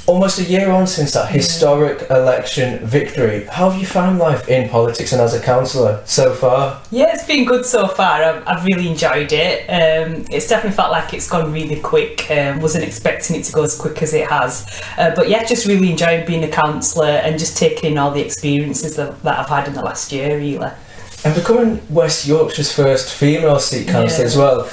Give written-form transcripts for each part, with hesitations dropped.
almost a year on since that historic election victory. How have you found life in politics and as a councillor so far? Yeah, it's been good so far. I've really enjoyed it. It's definitely felt like it's gone really quick. Wasn't expecting it to go as quick as it has. But yeah, just really enjoying being a councillor and just taking in all the experiences that I've had in the last year, really. And becoming West Yorkshire's first female seat councillor as well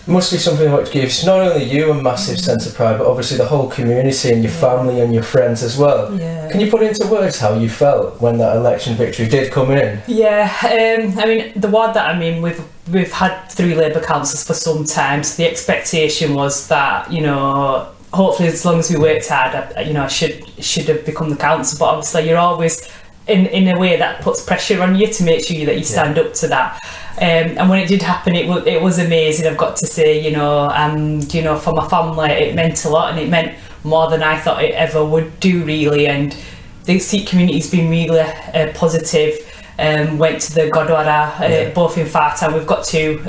must be something which gives not only you a massive sense of pride, but obviously the whole community and your family and your friends as well. Yeah. Can you put into words how you felt when that election victory did come in? Yeah, I mean, the ward that I'm in, we've had 3 Labour councillors for some time, so the expectation was that, you know, hopefully as long as we worked hard, I should have become the councillor. But obviously you're always in a way that puts pressure on you to make sure that you stand up to that. And when it did happen, it was amazing, I've got to say, you know, and, you know, for my family it meant a lot, and it meant more than I thought it ever would do, really. And the Sikh community's been really positive. Went to the Gurdwara, both in Fartown, we've got 2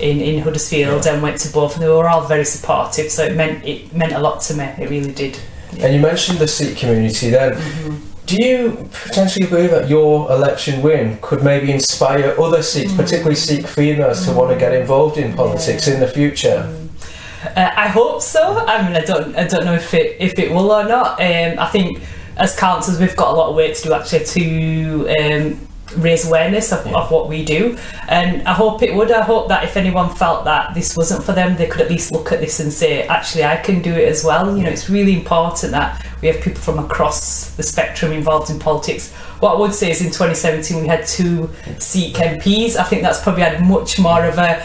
in Huddersfield, and went to both, and they were all very supportive, so it meant a lot to me, it really did. And you mentioned the Sikh community then. Do you potentially believe that your election win could maybe inspire other Sikhs, particularly Sikh females, to want to get involved in politics in the future? I hope so. I mean, I don't know if it will or not. I think as councillors we've got a lot of work to do actually to raise awareness of what we do, and I hope it would. I hope that if anyone felt that this wasn't for them, they could at least look at this and say, actually I can do it as well. You know, it's really important that we have people from across the spectrum involved in politics. What I would say is in 2017 we had 2 Sikh MPs. I think that's probably had much more of a,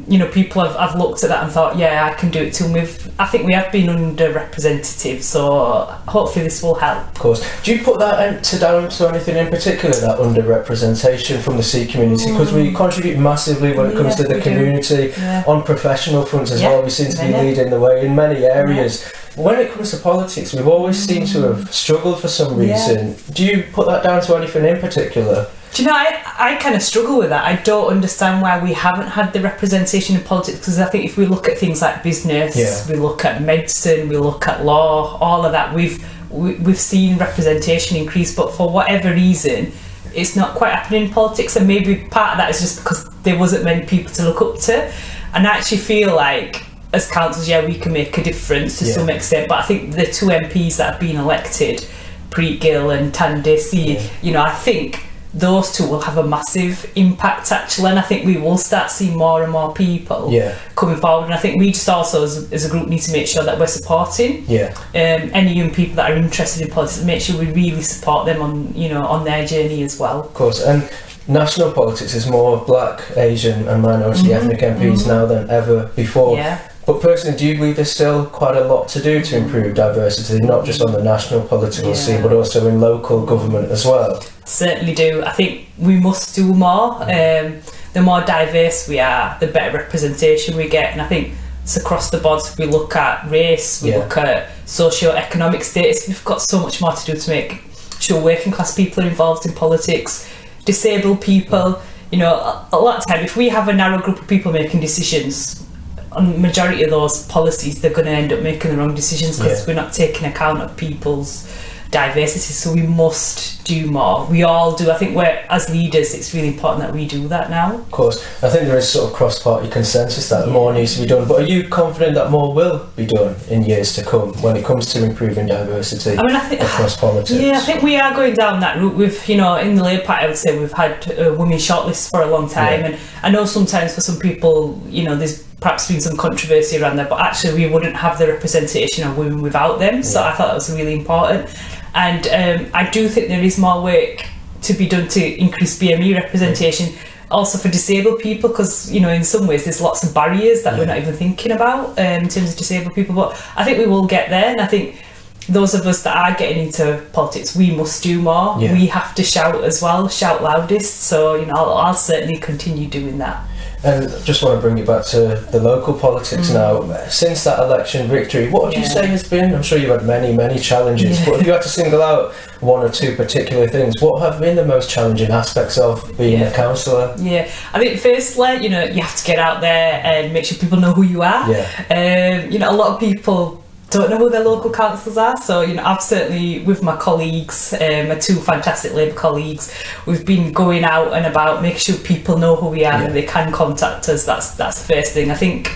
you know, people have looked at that and thought, yeah, I can do it too. I think we have been underrepresented, so hopefully this will help. Of course. Do you put that down to anything in particular, that underrepresentation from the Sikh community? Because we contribute massively when it comes to the community, on professional fronts as well. We seem to be leading the way in many areas. When it comes to politics, we've always seemed to have struggled for some reason. Do you put that down to anything in particular? Do you know, I kind of struggle with that. I don't understand why we haven't had the representation in politics, because I think if we look at things like business, we look at medicine, we look at law, all of that, we've seen representation increase, but for whatever reason it's not quite happening in politics. And maybe part of that is just because there wasn't many people to look up to, and I actually feel like as councillors, we can make a difference to some extent, but I think the 2 MPs that have been elected, Harpreet Gill and Tandesi, you know, I think those 2 will have a massive impact actually, and I think we will start seeing more and more people coming forward. And I think we just also as a group need to make sure that we're supporting any young people that are interested in politics, and make sure we really support them on, you know, on their journey as well. Of course. And national politics is more Black, Asian and minority ethnic MPs now than ever before. But personally, do you believe there's still quite a lot to do to improve diversity, not just on the national political scene, but also in local government as well? Certainly do. I think we must do more. The more diverse we are, the better representation we get. And I think it's across the board. We look at race, we look at socio-economic status. We've got so much more to do to make sure working class people are involved in politics, disabled people. You know, a lot of time, if we have a narrow group of people making decisions, on the majority of those policies, they're going to end up making the wrong decisions because we're not taking account of people's diversity. So we must do more. We all do. I think as leaders, it's really important that we do that now. Of course. I think there is sort of cross-party consensus that more needs to be done. But are you confident that more will be done in years to come when it comes to improving diversity across politics? Yeah, I think we are going down that route. We've, you know, in the Labour Party, I would say we've had women shortlists for a long time, and I know sometimes for some people, you know, there's perhaps been some controversy around that, but actually we wouldn't have the representation of women without them. So I thought that was really important. And I do think there is more work to be done to increase BME representation, also for disabled people, because, you know, in some ways there's lots of barriers that we're not even thinking about in terms of disabled people. But I think we will get there, and I think those of us that are getting into politics, we must do more. We have to shout as well, shout loudest. So, you know, I'll certainly continue doing that. And just want to bring it back to the local politics now. Since that election victory, what would you say has been, I'm sure you've had many challenges, but if you had to single out 1 or 2 particular things, what have been the most challenging aspects of being a councillor? I think firstly, you know, you have to get out there and make sure people know who you are. You know, a lot of people don't know who their local councillors are, so I've certainly, with my colleagues, my 2 fantastic Labour colleagues, we've been going out and about, making sure people know who we are and they can contact us. That's the first thing. I think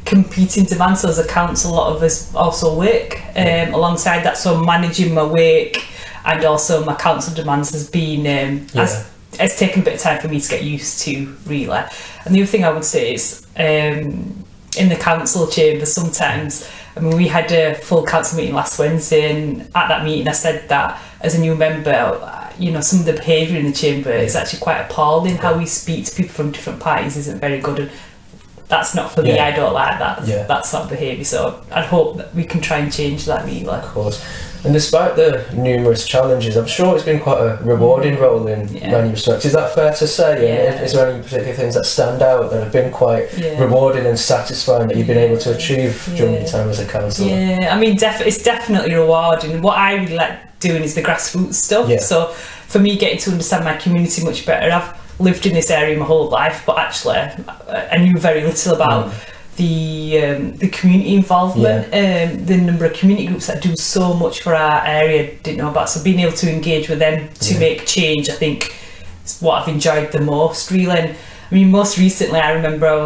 competing demands, so as a council, a lot of us also work alongside that, so managing my work and also my council demands has been it's taken a bit of time for me to get used to, really. And the other thing I would say is in the council chamber sometimes, I mean, we had a full council meeting last Wednesday, and at that meeting I said that as a new member, some of the behaviour in the chamber is actually quite appalling. How we speak to people from different parties isn't very good, and that's not for me. I don't like that sort of behaviour, so I'd hope that we can try and change that, really. Of course. And despite the numerous challenges, I'm sure it's been quite a rewarding role in many respects. Is that fair to say? Yeah. Is there any particular things that stand out that have been quite rewarding and satisfying that you've been able to achieve during your time as a councillor? Yeah, I mean, it's definitely rewarding. What I really like doing is the grassroots stuff. Yeah. So for me, getting to understand my community much better, I've lived in this area my whole life, but actually I knew very little about the community involvement, the number of community groups that do so much for our area, didn't know about. So being able to engage with them to make change, I think is what I've enjoyed the most, really. And I mean, most recently I remember I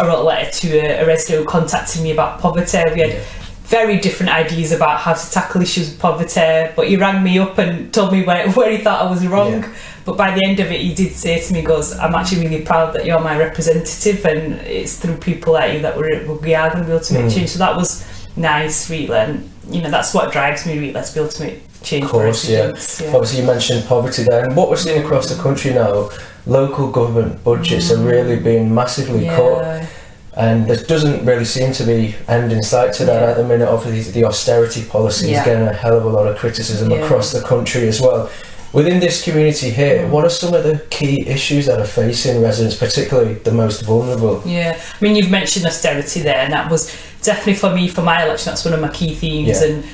wrote a letter to a resident who contacted me about poverty. We had very different ideas about how to tackle issues with poverty, but he rang me up and told me where he thought I was wrong. But by the end of it, he did say to me, he goes, I'm actually really proud that you're my representative, and it's through people like you that we are going to be able to make change. So that was nice, really, and that's what drives me, really, to be able to make change. Of course, Obviously you mentioned poverty there, and what we're seeing across the country now, local government budgets are really being massively cut. And there doesn't really seem to be end in sight to that at the minute. Obviously the austerity policy is getting a hell of a lot of criticism across the country as well. Within this community here, what are some of the key issues that are facing residents, particularly the most vulnerable? Yeah, I mean, you've mentioned austerity there, and that was definitely for my election, that's one of my key themes, and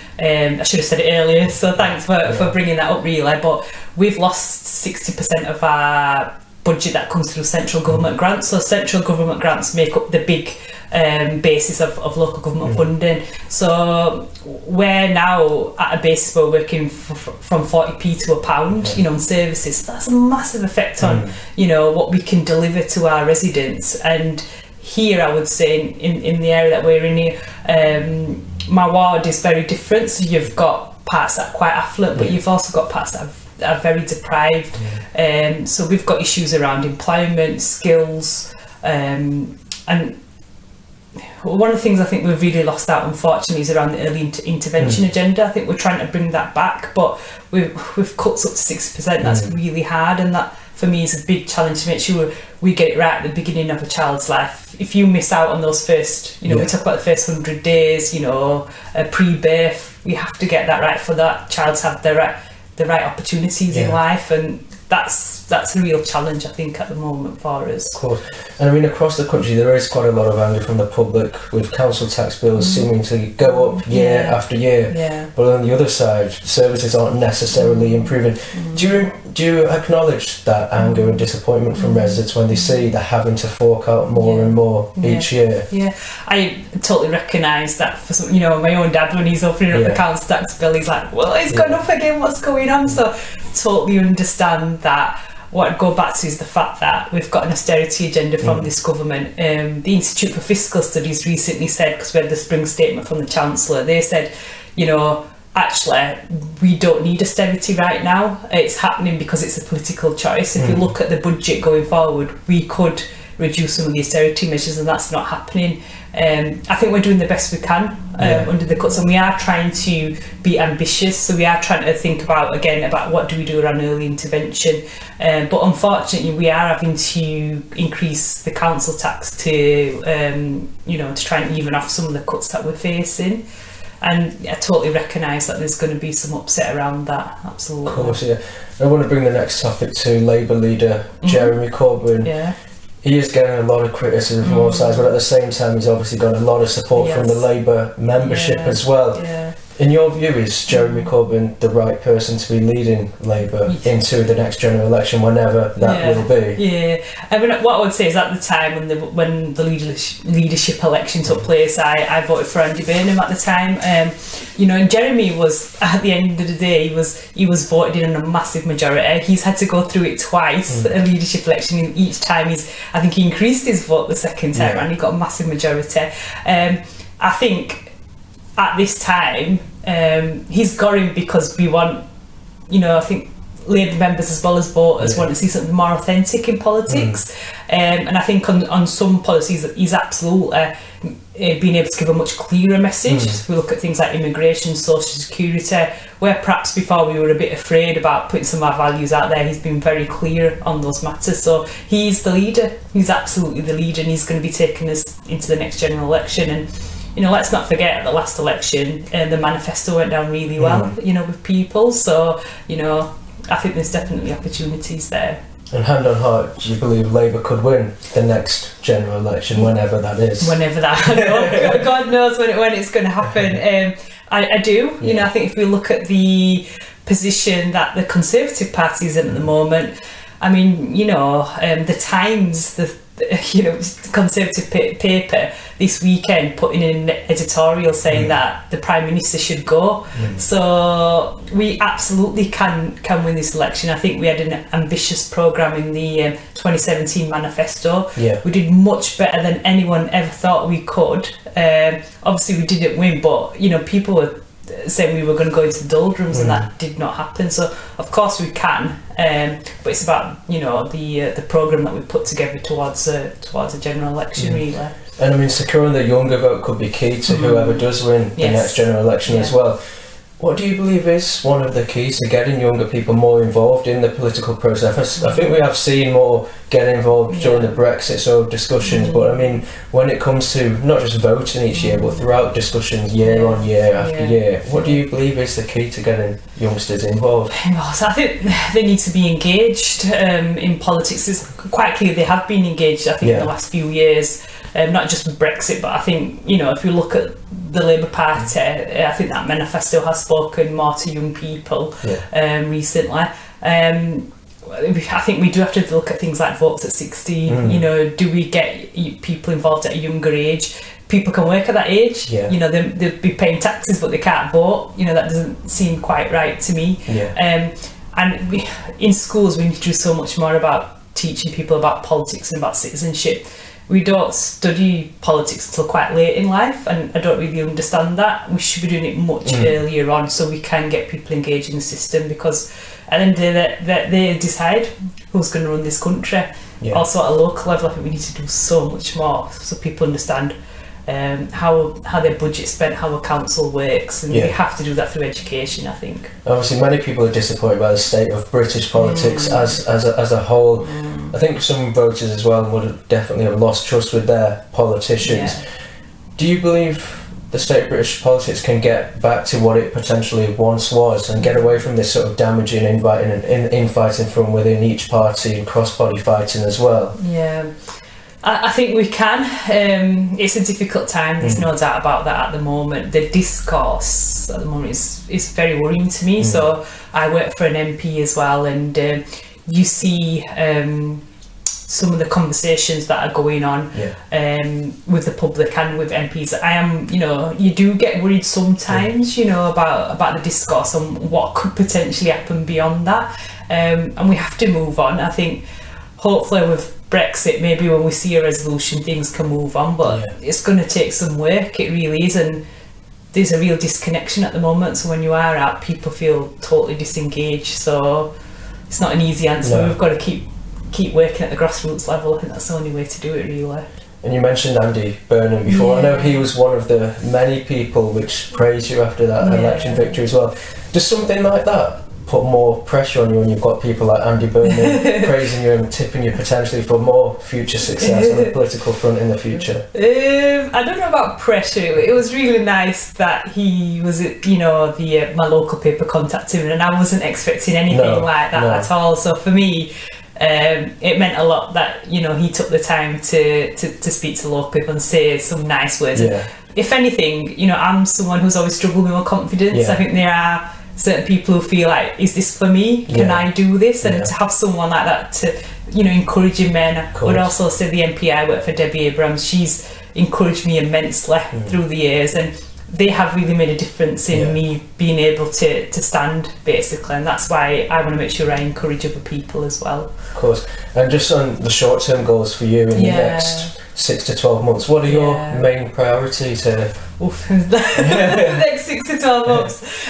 I should have said it earlier, so thanks for bringing that up, really. But we've lost 60% of our budget that comes through central government grants. So central government grants make up the big basis of local government funding. So we're now at a basis where we're working from 40p to £1, on services. So that's a massive effect on, what we can deliver to our residents. And here, I would say, in the area that we're in here, my ward is very different. So you've got parts that are quite affluent, but you've also got parts that are very deprived. So we've got issues around employment, skills, and one of the things I think we've really lost out, unfortunately, is around the early intervention agenda. I think we're trying to bring that back, but we've cut up to 6%. That's really hard, and that for me is a big challenge to make sure we get it right at the beginning of a child's life. If you miss out on those first, we talk about the first 100 days, pre-birth, we have to get that right for that child to have the right opportunities in life, and that's a real challenge, I think, at the moment for us. Of course. And I mean, across the country there is quite a lot of anger from the public with council tax bills seeming to go up year after year, but on the other side services aren't necessarily improving. Do you acknowledge that anger and disappointment from residents when they see they're having to fork out more and more each year? Yeah, I totally recognise that. For some, my own dad, when he's opening up the council tax bill, he's like, well, it's gone up again, what's going on? So totally understand that. What I'd go back to is the fact that we've got an austerity agenda from this government. The Institute for Fiscal Studies recently said, because we had the spring statement from the Chancellor, they said, actually, we don't need austerity right now. It's happening because it's a political choice. If you look at the budget going forward, we could reduce some of the austerity measures, and that's not happening. I think we're doing the best we can under the cuts, and we are trying to be ambitious. So we are trying to think about what do we do around early intervention. But unfortunately, we are having to increase the council tax to to try and even off some of the cuts that we're facing. And I totally recognise that there's going to be some upset around that, absolutely. Of course, yeah. I want to bring the next topic to Labour leader Jeremy Corbyn. Yeah. He is getting a lot of criticism from all sides, but at the same time he's obviously got a lot of support from the Labour membership as well. Yeah. In your view, is Jeremy Corbyn the right person to be leading Labour into the next general election, whenever that will be? Yeah, I mean, what I would say is at the time when the leadership election took place, I voted for Andy Burnham at the time. And Jeremy was, at the end of the day, he was voted in on a massive majority. He's had to go through it twice, a leadership election. Each time I think he increased his vote the second time, and he got a massive majority. I think at this time, he's got him because we want, I think Labour members as well as voters want to see something more authentic in politics. And I think on some policies he's absolutely being able to give a much clearer message. If we look at things like immigration, social security, where perhaps before we were a bit afraid about putting some of our values out there, he's been very clear on those matters. So he's the leader, he's absolutely the leader, and he's going to be taking us into the next general election. And let's not forget at the last election, the manifesto went down really well, with people. So, I think there's definitely opportunities there. And hand on heart, do you believe Labour could win the next general election, whenever that is? Whenever that, God knows when it's going to happen. I do. I think if we look at the position that the Conservative Party is in at the moment, I mean, the Times, the Conservative paper this weekend putting in an editorial saying that the Prime Minister should go. So we absolutely can win this election. I think we had an ambitious programme in the 2017 manifesto. We did much better than anyone ever thought we could. Obviously we didn't win, but people were saying we were going to go into the doldrums, and that did not happen. So of course we can, but it's about the programme that we put together towards a general election, really. And I mean, securing the younger vote could be key to whoever does win the next general election as well. What do you believe is one of the keys to getting younger people more involved in the political process? I think we have seen more get involved during the Brexit discussions, but I mean, when it comes to not just voting each year, but throughout discussions year on year after year, what do you believe is the key to getting youngsters involved? So I think they need to be engaged in politics. It's quite clear they have been engaged, I think, in the last few years. Not just with Brexit, but I think, if you look at the Labour Party, I think that manifesto has spoken more to young people recently. I think we do have to look at things like votes at 16. Do we get people involved at a younger age? People can work at that age. They'll be paying taxes, but they can't vote. That doesn't seem quite right to me. And in schools, we need to do so much more about teaching people about politics and about citizenship. We don't study politics until quite late in life, and I don't really understand that. We should be doing it much earlier on, so we can get people engaged in the system, because at the end of the day, they decide who's going to run this country. Also at a local level, I think we need to do so much more so people understand how their budget's spent, how a council works, and we have to do that through education, I think. Obviously many people are disappointed by the state of British politics as a whole. I think some voters as well would definitely have lost trust with their politicians. Do you believe the state of British politics can get back to what it potentially once was, and get away from this sort of damaging infighting from within each party and cross-party fighting as well? I think we can. It's a difficult time, there's no doubt about that at the moment. The discourse at the moment is very worrying to me. So I work for an MP as well, and you see some of the conversations that are going on with the public and with MPs. You do get worried sometimes, about the discourse and what could potentially happen beyond that. And we have to move on. I think hopefully with Brexit, maybe when we see a resolution, things can move on, but it's going to take some work, it really is, and there's a real disconnection at the moment. So when you are out, people feel totally disengaged, so it's not an easy answer. We've got to keep working at the grassroots level. I think that's the only way to do it, really. And you mentioned Andy Burnham before. I know he was one of the many people which praised you after that election victory as well. Does something like that put more pressure on you when you've got people like Andy Burnham praising you and tipping you potentially for more future success on the political front in the future? I don't know about pressure. It was really nice that he was, my local paper contacted him, and I wasn't expecting anything like that at all. So for me, it meant a lot that he took the time to speak to local people and say some nice words. if anything, you know, I'm someone who's always struggled with my confidence. I think there are certain people who feel like, is this for me? Can I do this? And to have someone like that to, you know, encouraging men. I would also say the MP I work for, Debbie Abrams, she's encouraged me immensely through the years, and they have really made a difference in me being able to stand, basically, and that's why I want to make sure I encourage other people as well. Of course. And just on the short-term goals for you in the next 6 to 12 months, what are your main priorities here? The next 6 to 12 months.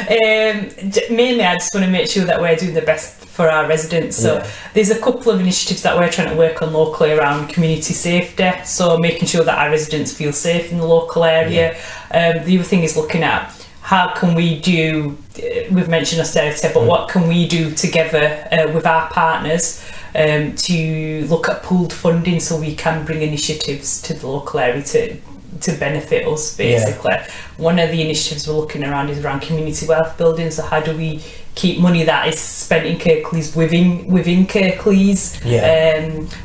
Mainly I just want to make sure that we're doing the best for our residents. So there's a couple of initiatives that we're trying to work on locally around community safety, so making sure that our residents feel safe in the local area. The other thing is looking at how can we do, we've mentioned austerity, but what can we do together with our partners to look at pooled funding so we can bring initiatives to the local area to benefit us, basically. One of the initiatives we're looking around is around community wealth building, so how do we keep money that is spent in Kirklees within Kirklees.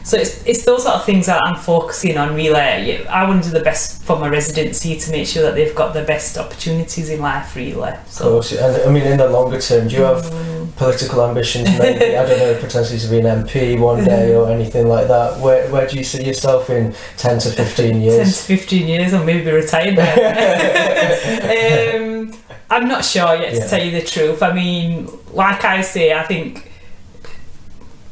So it's those sort of things that I'm focusing on, really. I want to do the best for my residency to make sure that they've got the best opportunities in life, really. So. Of course, and I mean, in the longer term, do you have political ambitions, maybe, I don't know, potentially to be an MP one day or anything like that? Where do you see yourself in 10 to 15 years? 10 to 15 years, or maybe retired. I'm not sure yet, to tell you the truth. I mean, like I say, I think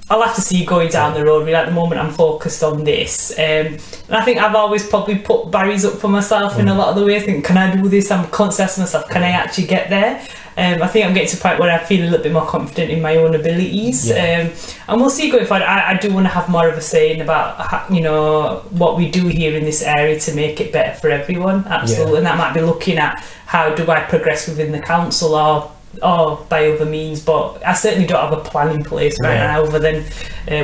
I'll have to see going down the road. Really, at the moment, I'm focused on this. And I think I've always probably put barriers up for myself in a lot of the ways. I think, can I do this? I'm constantly asking myself, can I actually get there? I think I'm getting to a point where I feel a little bit more confident in my own abilities. And we'll see going forward. I do want to have more of a say about, you know, what we do here in this area to make it better for everyone. Absolutely. And that might be looking at how do I progress within the council or by other means, but I certainly don't have a plan in place right now other than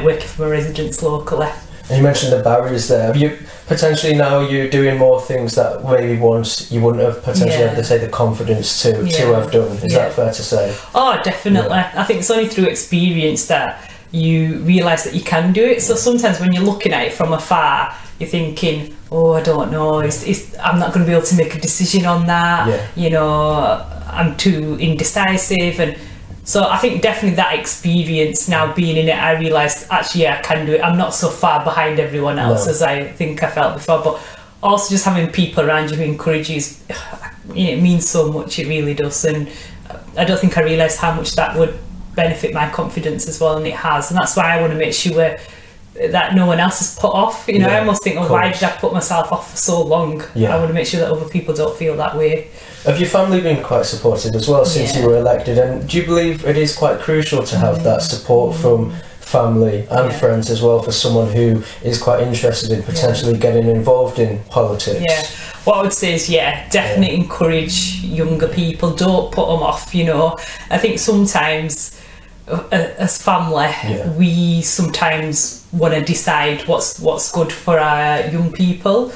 working for my residents locally. And you mentioned the barriers there. Have you potentially, now you're doing more things that maybe once you wouldn't have potentially had to say the confidence to have done? Is that fair to say? Oh, definitely. I think it's only through experience that you realise that you can do it. So sometimes when you're looking at it from afar, you're thinking, oh, I don't know, I'm not going to be able to make a decision on that. You know, I'm too indecisive. And so I think definitely that experience, now being in it, I realised actually I can do it. I'm not so far behind everyone else as I think I felt before, but also just having people around you who encourage you, it means so much, it really does. And I don't think I realised how much that would benefit my confidence as well, and it has. And that's why I want to make sure that no one else is put off. You know, I almost think, why did I put myself off for so long? I want to make sure that other people don't feel that way. Have your family been quite supportive as well since you were elected? And do you believe it is quite crucial to have that support from family and friends as well for someone who is quite interested in potentially getting involved in politics? What I would say is, definitely encourage younger people. Don't put them off, you know. I think sometimes as family, we sometimes want to decide what's good for our young people.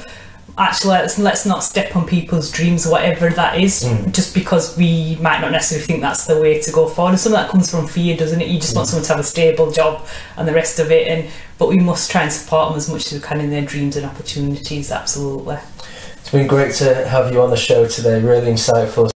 Actually, let's not step on people's dreams, whatever that is, just because we might not necessarily think that's the way to go forward. And some of that comes from fear, doesn't it? You just want someone to have a stable job and the rest of it. But we must try and support them as much as we can in their dreams and opportunities, absolutely. It's been great to have you on the show today, really insightful.